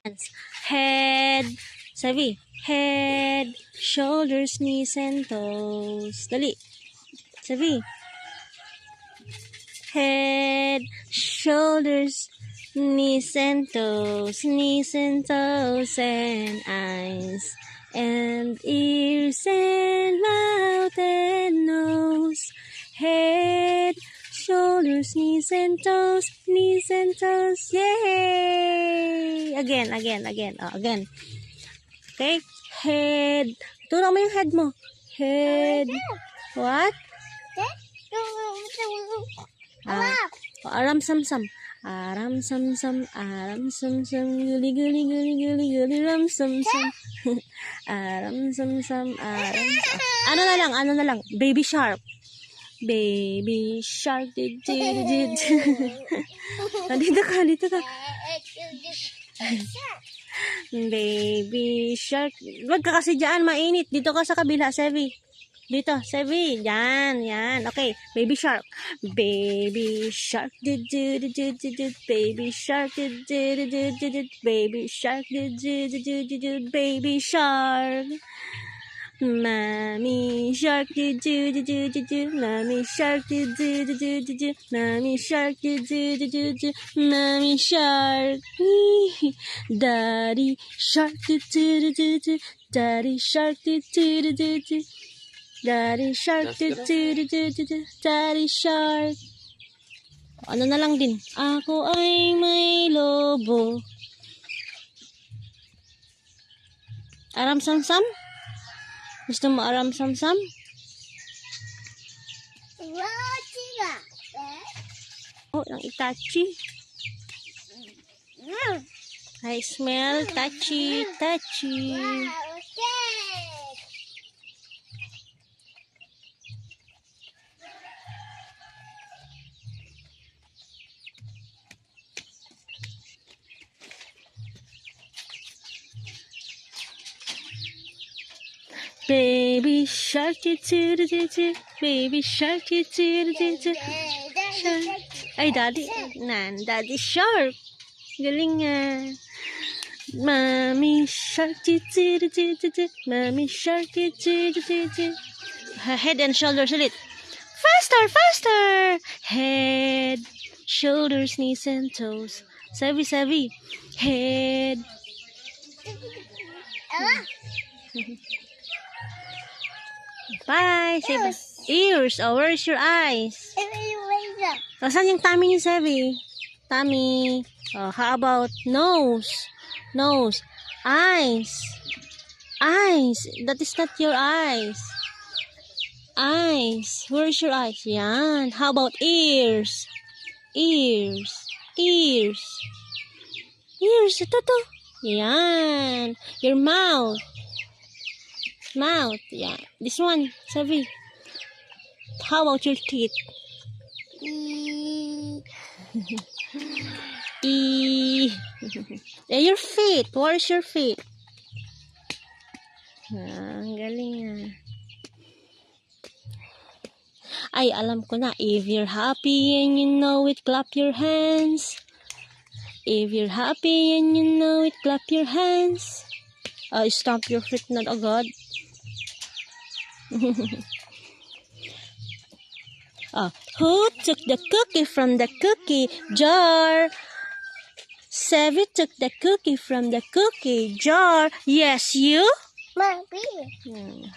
Head. Sabi. Head, shoulders, knees, and toes. Dali. Sabi. Head, shoulders, knees and toes, and eyes, and ears, and mouth, and nose. Head, shoulders, knees and toes, yay! Again. Again. Okay? Head. Turang mo yung head mo. Head. What? Aram sam sam, aram sam sam, guli ram sam sam, aram sam sam, Ano na lang, baby shark, did. Dito ka. Baby shark. Wag ka kasi dyan, mainit. Dito ka sa kabila, Sevi. Dito, Sevi. Yan. Okay, baby shark. Baby shark. Baby shark. Baby shark. Baby shark. Mommy shark. Mommy shark. Mommy shark. Mommy shark. Daddy shark. Daddy shark. Daddy shark, Daddy shark. Ano na lang din. Ako ay may lobo. Aram sam sam? Gusto mo aram sam sam? Oh, ang itachi. I smell touchy. Baby shark, baby shark, Ay, daddy shark. Galing nga. Mommy shark, mommy shark, head and shoulders ulit. Faster. Head, shoulders, knees and toes. Sabi. Head. Bye. Say bye. Ears. Oh, where's your eyes? Saan yung tummy ni Sevi? Tummy. Oh, how about nose? Eyes. That is not your eyes. Where's your eyes? Yan. How about ears? Ears. Ito to. Yan. Your mouth. Yeah. This one, Savi. How about your teeth? Your feet. Where's your feet? Ang galing. Ay, alam ko na. If you're happy and you know it, clap your hands. If you're happy and you know it, clap your hands. Stomp your feet na agad. Who took the cookie from the cookie jar? Sevi took the cookie from the cookie jar. Yes, you? Mommy.